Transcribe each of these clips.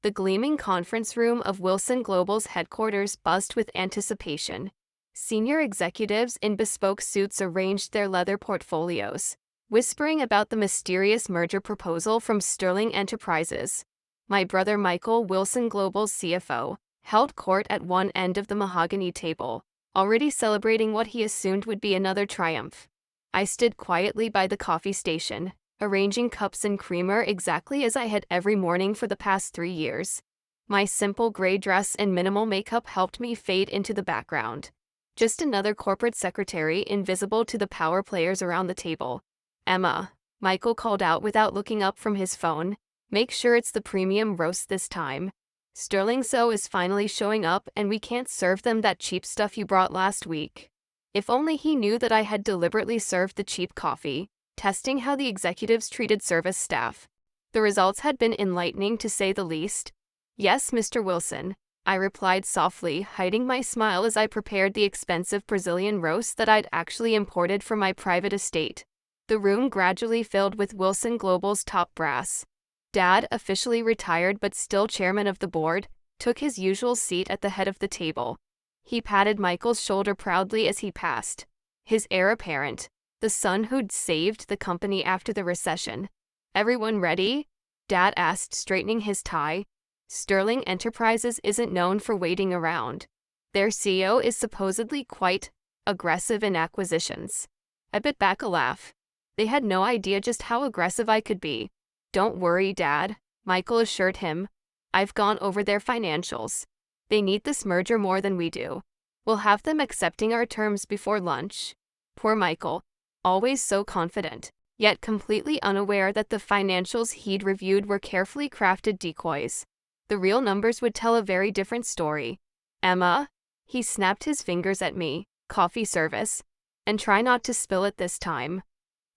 The gleaming conference room of Wilson Global's headquarters buzzed with anticipation. Senior executives in bespoke suits arranged their leather portfolios, whispering about the mysterious merger proposal from Sterling Enterprises. My brother Michael, Wilson Global's CFO, held court at one end of the mahogany table, already celebrating what he assumed would be another triumph. I stood quietly by the coffee station, arranging cups and creamer exactly as I had every morning for the past 3 years. My simple gray dress and minimal makeup helped me fade into the background. Just another corporate secretary invisible to the power players around the table. "Emma," Michael called out without looking up from his phone, "make sure it's the premium roast this time. Sterling So is finally showing up and we can't serve them that cheap stuff you brought last week." If only he knew that I had deliberately served the cheap coffee, testing how the executives treated service staff. The results had been enlightening to say the least. "Yes, Mr. Wilson," I replied softly, hiding my smile as I prepared the expensive Brazilian roast that I'd actually imported from my private estate. The room gradually filled with Wilson Global's top brass. Dad, officially retired but still chairman of the board, took his usual seat at the head of the table. He patted Michael's shoulder proudly as he passed. His heir apparent, the son who'd saved the company after the recession. "Everyone ready?" Dad asked, straightening his tie. "Sterling Enterprises isn't known for waiting around. Their CEO is supposedly quite aggressive in acquisitions." I bit back a laugh. They had no idea just how aggressive I could be. "Don't worry, Dad," Michael assured him. "I've gone over their financials. They need this merger more than we do. We'll have them accepting our terms before lunch." Poor Michael, always so confident, yet completely unaware that the financials he'd reviewed were carefully crafted decoys. The real numbers would tell a very different story. "Emma," he snapped his fingers at me, "coffee service. And try not to spill it this time."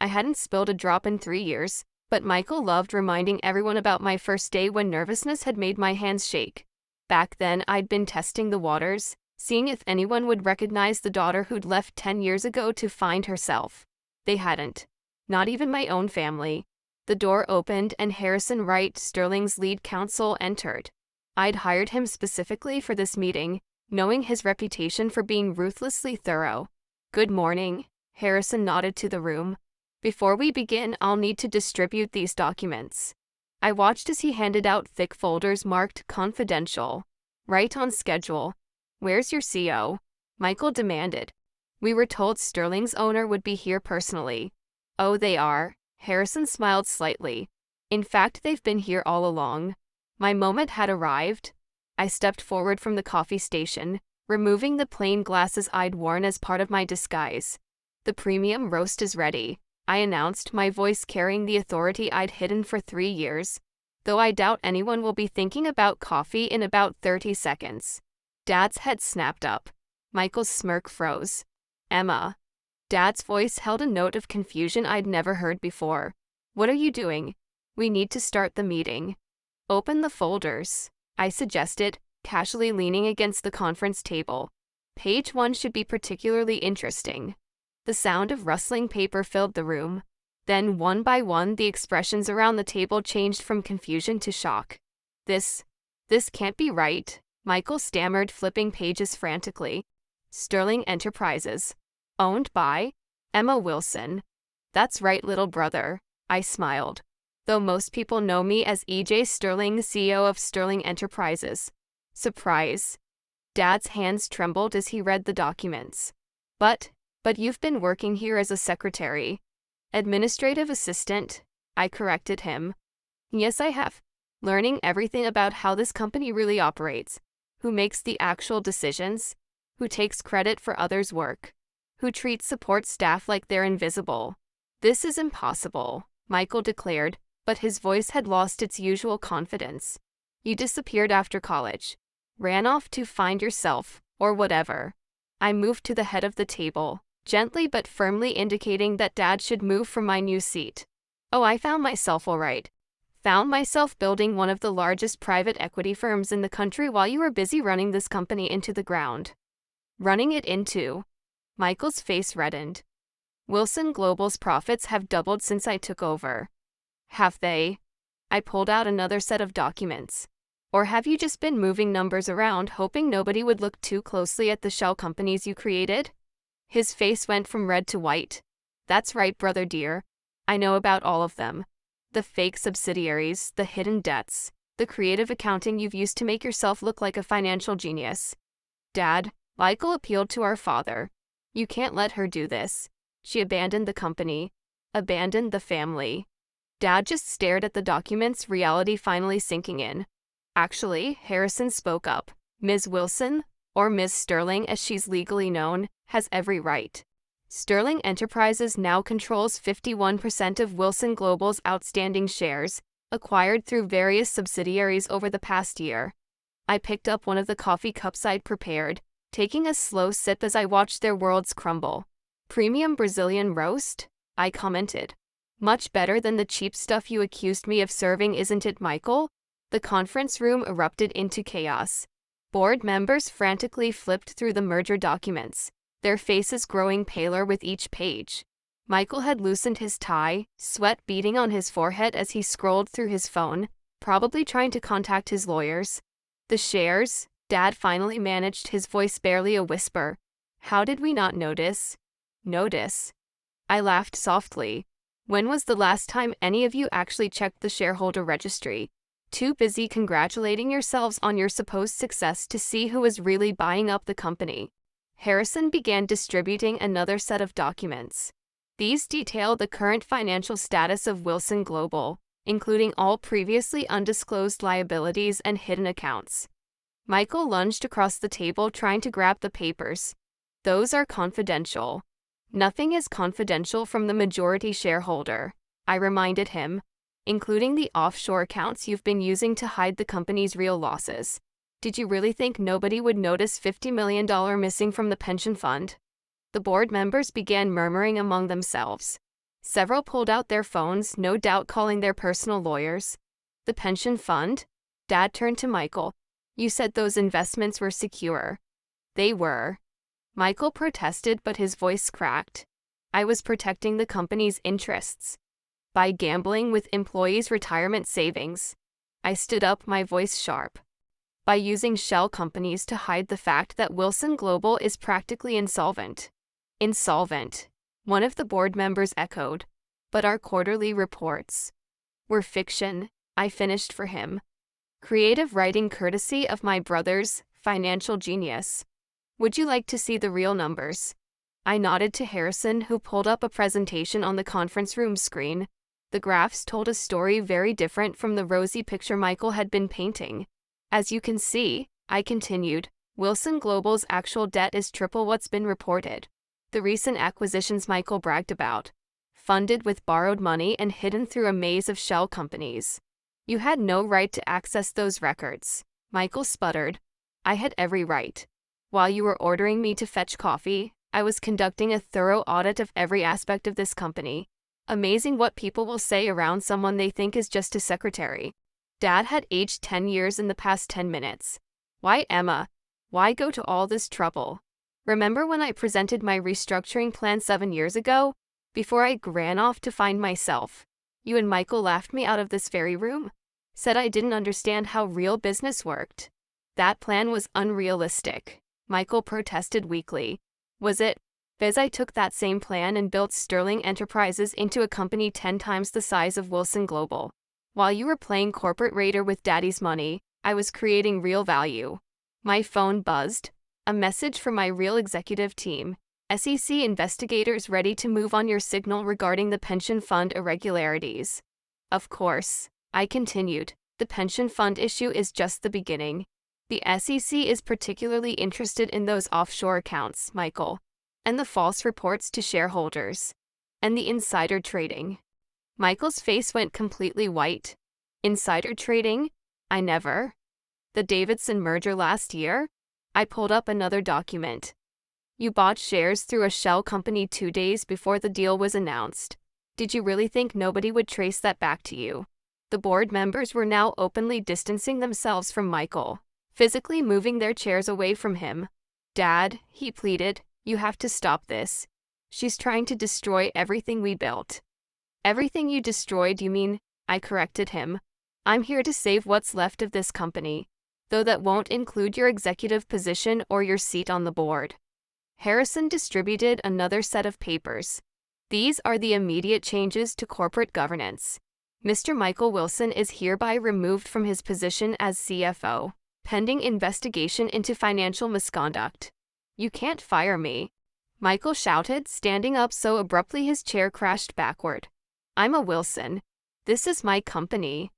I hadn't spilled a drop in 3 years, but Michael loved reminding everyone about my first day when nervousness had made my hands shake. Back then, I'd been testing the waters, seeing if anyone would recognize the daughter who'd left 10 years ago to find herself. They hadn't. Not even my own family. The door opened and Harrison Wright, Sterling's lead counsel, entered. I'd hired him specifically for this meeting, knowing his reputation for being ruthlessly thorough. "Good morning," Harrison nodded to the room. "Before we begin, I'll need to distribute these documents." I watched as he handed out thick folders marked confidential. "Right on schedule." "Where's your CO?" Michael demanded. "We were told Sterling's owner would be here personally." "Oh, they are." Harrison smiled slightly. "In fact, they've been here all along." My moment had arrived. I stepped forward from the coffee station, removing the plain glasses I'd worn as part of my disguise. "The premium roast is ready," I announced, my voice carrying the authority I'd hidden for 3 years. "Though I doubt anyone will be thinking about coffee in about 30 seconds. Dad's head snapped up. Michael's smirk froze. "Emma." Dad's voice held a note of confusion I'd never heard before. "What are you doing? We need to start the meeting." "Open the folders," I suggested, casually leaning against the conference table. "Page 1 should be particularly interesting." The sound of rustling paper filled the room. Then, one by one, the expressions around the table changed from confusion to shock. This can't be right," Michael stammered, flipping pages frantically. "Sterling Enterprises. Owned by Emma Wilson." "That's right, little brother," I smiled. "Though most people know me as E.J. Sterling, CEO of Sterling Enterprises." Surprise. Dad's hands trembled as he read the documents. But you've been working here as a secretary." "Administrative assistant," I corrected him. "Yes, I have. Learning everything about how this company really operates. Who makes the actual decisions. Who takes credit for others' work. Who treats support staff like they're invisible." "This is impossible," Michael declared, but his voice had lost its usual confidence. "You disappeared after college. Ran off to find yourself, or whatever." I moved to the head of the table, gently but firmly indicating that Dad should move from my new seat. "Oh, I found myself all right. Found myself building one of the largest private equity firms in the country while you were busy running this company into the ground." "Running it into?" Michael's face reddened. "Wilson Global's profits have doubled since I took over." "Have they?" I pulled out another set of documents. Or have you just been moving numbers around hoping nobody would look too closely at the shell companies you created? His face went from red to white. That's right, brother dear. I know about all of them. The fake subsidiaries, the hidden debts, the creative accounting you've used to make yourself look like a financial genius. Dad, Michael appealed to our father. You can't let her do this. She abandoned the company, abandoned the family. Dad just stared at the documents, reality finally sinking in. Actually, Harrison spoke up. Ms. Wilson, or Ms. Sterling as she's legally known, has every right. Sterling Enterprises now controls 51% of Wilson Global's outstanding shares, acquired through various subsidiaries over the past year. I picked up one of the coffee cups I'd prepared, taking a slow sip as I watched their worlds crumble. Premium Brazilian roast? I commented. Much better than the cheap stuff you accused me of serving, isn't it, Michael? The conference room erupted into chaos. Board members frantically flipped through the merger documents, their faces growing paler with each page. Michael had loosened his tie, sweat beading on his forehead as he scrolled through his phone, probably trying to contact his lawyers. The shares? Dad finally managed, his voice barely a whisper. How did we not notice? Notice? I laughed softly. When was the last time any of you actually checked the shareholder registry? Too busy congratulating yourselves on your supposed success to see who was really buying up the company. Harrison began distributing another set of documents. These detail the current financial status of Wilson Global, including all previously undisclosed liabilities and hidden accounts. Michael lunged across the table trying to grab the papers. Those are confidential. Nothing is confidential from the majority shareholder, I reminded him, including the offshore accounts you've been using to hide the company's real losses. Did you really think nobody would notice $50 million missing from the pension fund? The board members began murmuring among themselves. Several pulled out their phones, no doubt calling their personal lawyers. The pension fund? Dad turned to Michael. You said those investments were secure. They were. Michael protested, but his voice cracked. I was protecting the company's interests. By gambling with employees' retirement savings. I stood up, my voice sharp. By using shell companies to hide the fact that Wilson Global is practically insolvent. Insolvent, one of the board members echoed. But our quarterly reports were fiction, I finished for him. Creative writing courtesy of my brother's financial genius. Would you like to see the real numbers? I nodded to Harrison, who pulled up a presentation on the conference room screen. The graphs told a story very different from the rosy picture Michael had been painting. As you can see, I continued, Wilson Global's actual debt is triple what's been reported. The recent acquisitions Michael bragged about, funded with borrowed money and hidden through a maze of shell companies. You had no right to access those records, Michael sputtered. I had every right. While you were ordering me to fetch coffee, I was conducting a thorough audit of every aspect of this company. Amazing what people will say around someone they think is just a secretary. Dad had aged 10 years in the past 10 minutes. Why, Emma? Why go to all this trouble? Remember when I presented my restructuring plan 7 years ago? Before I ran off to find myself. You and Michael laughed me out of this very room. Said I didn't understand how real business worked. That plan was unrealistic, Michael protested weakly. Was it? Because I took that same plan and built Sterling Enterprises into a company 10 times the size of Wilson Global. While you were playing corporate raider with Daddy's money, I was creating real value. My phone buzzed. A message from my real executive team. SEC investigators ready to move on your signal regarding the pension fund irregularities. Of course, I continued, the pension fund issue is just the beginning. The SEC is particularly interested in those offshore accounts, Michael, and the false reports to shareholders, and the insider trading. Michael's face went completely white. Insider trading? I never. The Davidson merger last year? I pulled up another document. You bought shares through a shell company 2 days before the deal was announced. Did you really think nobody would trace that back to you? The board members were now openly distancing themselves from Michael, physically moving their chairs away from him. Dad, he pleaded, you have to stop this. She's trying to destroy everything we built. Everything you destroyed, you mean? I corrected him. I'm here to save what's left of this company, though that won't include your executive position or your seat on the board. Harrison distributed another set of papers. These are the immediate changes to corporate governance. Mr. Michael Wilson is hereby removed from his position as CFO, pending investigation into financial misconduct. You can't fire me, Michael shouted, standing up so abruptly his chair crashed backward. I'm a Wilson. This is my company.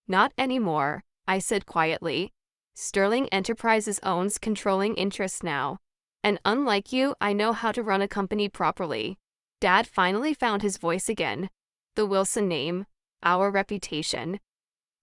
Not anymore, I said quietly. Sterling Enterprises owns controlling interests now. And unlike you, I know how to run a company properly. Dad finally found his voice again. The Wilson name, our reputation,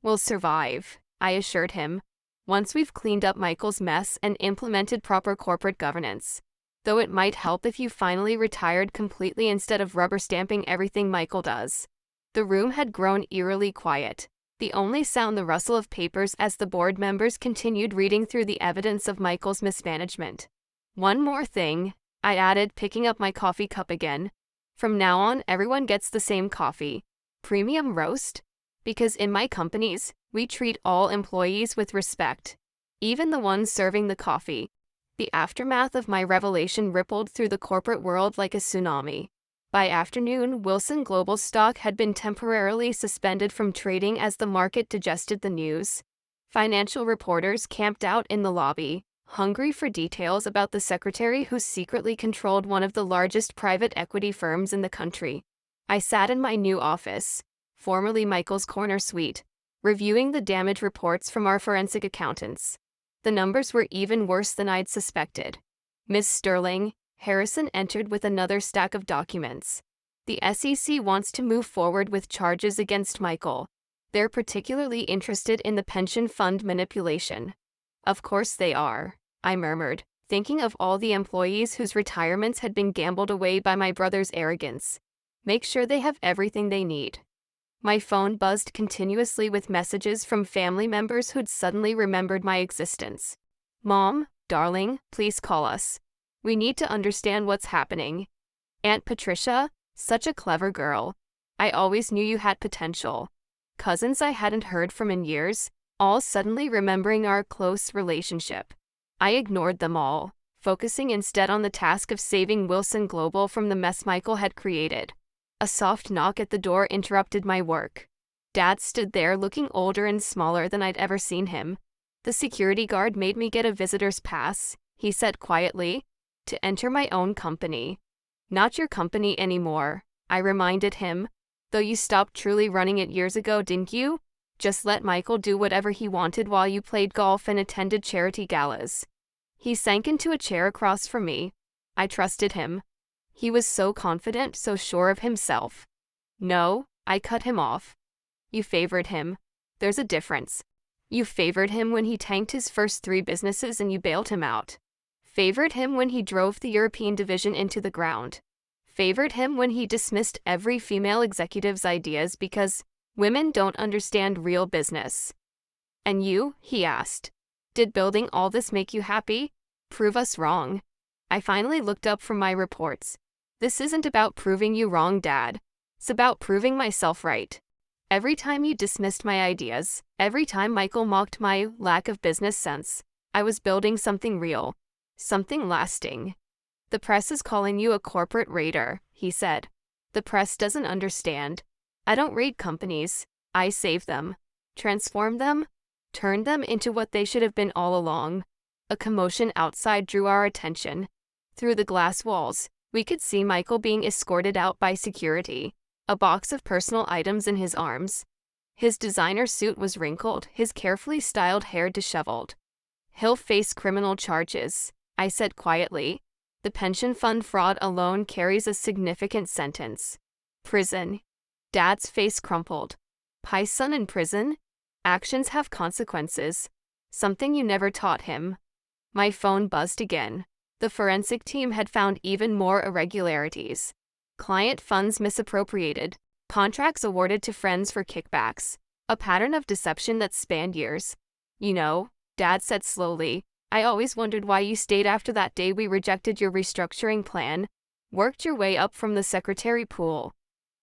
will survive, I assured him, once we've cleaned up Michael's mess and implemented proper corporate governance. Though it might help if you finally retired completely instead of rubber stamping everything Michael does. The room had grown eerily quiet, the only sound the rustle of papers as the board members continued reading through the evidence of Michael's mismanagement. One more thing, I added, picking up my coffee cup again. From now on, everyone gets the same coffee. Premium roast? Because in my companies, we treat all employees with respect, even the ones serving the coffee. The aftermath of my revelation rippled through the corporate world like a tsunami. By afternoon, Wilson Global stock had been temporarily suspended from trading as the market digested the news. Financial reporters camped out in the lobby, hungry for details about the secretary who secretly controlled one of the largest private equity firms in the country. I sat in my new office, formerly Michael's corner suite, reviewing the damage reports from our forensic accountants. The numbers were even worse than I'd suspected. Miss Sterling, Harrison entered with another stack of documents. The SEC wants to move forward with charges against Michael. They're particularly interested in the pension fund manipulation. Of course they are, I murmured, thinking of all the employees whose retirements had been gambled away by my brother's arrogance. Make sure they have everything they need. My phone buzzed continuously with messages from family members who'd suddenly remembered my existence. Mom, darling, please call us. We need to understand what's happening. Aunt Patricia, such a clever girl. I always knew you had potential. Cousins I hadn't heard from in years, all suddenly remembering our close relationship. I ignored them all, focusing instead on the task of saving Wilson Global from the mess Michael had created. A soft knock at the door interrupted my work. Dad stood there looking older and smaller than I'd ever seen him. The security guard made me get a visitor's pass, he said quietly, to enter my own company. Not your company anymore, I reminded him, though you stopped truly running it years ago, didn't you? Just let Michael do whatever he wanted while you played golf and attended charity galas. He sank into a chair across from me. I trusted him. He was so confident, so sure of himself. No, I cut him off. You favored him. There's a difference. You favored him when he tanked his first 3 businesses and you bailed him out. Favored him when he drove the European division into the ground. Favored him when he dismissed every female executive's ideas because women don't understand real business. And you, he asked, did building all this make you happy? Prove us wrong. I finally looked up from my reports. This isn't about proving you wrong, Dad. It's about proving myself right. Every time you dismissed my ideas, every time Michael mocked my lack of business sense, I was building something real, something lasting. The press is calling you a corporate raider, he said. The press doesn't understand. I don't raid companies. I save them, transform them, turn them into what they should have been all along. A commotion outside drew our attention. Through the glass walls, we could see Michael being escorted out by security, a box of personal items in his arms. His designer suit was wrinkled, his carefully styled hair disheveled. He'll face criminal charges, I said quietly. The pension fund fraud alone carries a significant sentence. Prison. Dad's face crumpled. Pai's son in prison? Actions have consequences. Something you never taught him. My phone buzzed again. The forensic team had found even more irregularities. Client funds misappropriated, contracts awarded to friends for kickbacks, a pattern of deception that spanned years. You know, Dad said slowly, I always wondered why you stayed after that day we rejected your restructuring plan, worked your way up from the secretary pool.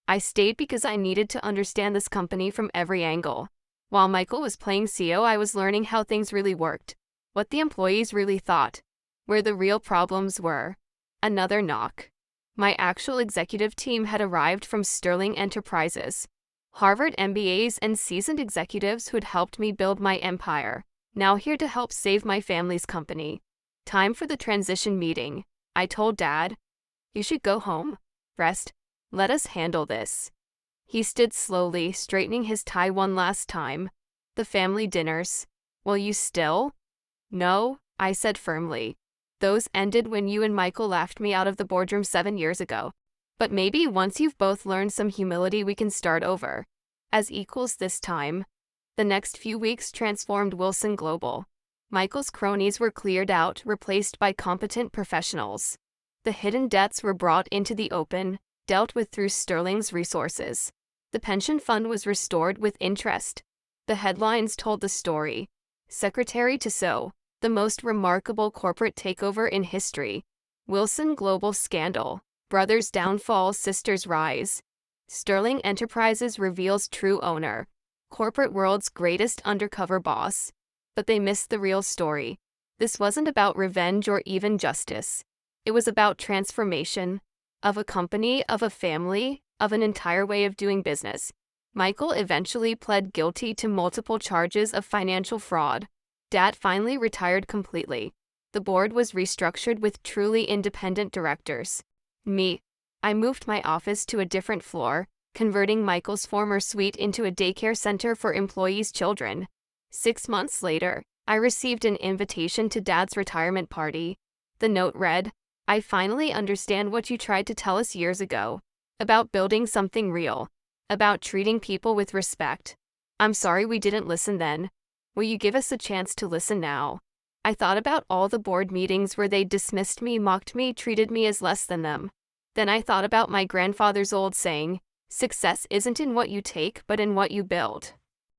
I stayed because I needed to understand this company from every angle. While Michael was playing CEO, I was learning how things really worked, what the employees really thought, where the real problems were. Another knock. My actual executive team had arrived from Sterling Enterprises, Harvard MBAs and seasoned executives who'd helped me build my empire, now here to help save my family's company. Time for the transition meeting. I told Dad, "You should go home. Rest. Let us handle this." He stood slowly, straightening his tie one last time. "The family dinners. Will you still?" "No," I said firmly. "Those ended when you and Michael laughed me out of the boardroom 7 years ago. But maybe once you've both learned some humility, we can start over. As equals this time." The next few weeks transformed Wilson Global. Michael's cronies were cleared out, replaced by competent professionals. The hidden debts were brought into the open, dealt with through Sterling's resources. The pension fund was restored with interest. The headlines told the story. Secretary to So, the most remarkable corporate takeover in history. Wilson Global scandal. Brothers' downfall, sisters' rise. Sterling Enterprises reveals true owner. Corporate world's greatest undercover boss. But they missed the real story. This wasn't about revenge or even justice. It was about transformation. Of a company, of a family, of an entire way of doing business. Michael eventually pled guilty to multiple charges of financial fraud. Dad finally retired completely. The board was restructured with truly independent directors. Me. I moved my office to a different floor, converting Michael's former suite into a daycare center for employees' children. 6 months later, I received an invitation to Dad's retirement party. The note read, "I finally understand what you tried to tell us years ago. About building something real. About treating people with respect. I'm sorry we didn't listen then. Will you give us a chance to listen now?" I thought about all the board meetings where they dismissed me, mocked me, treated me as less than them. Then I thought about my grandfather's old saying, "Success isn't in what you take, but in what you build."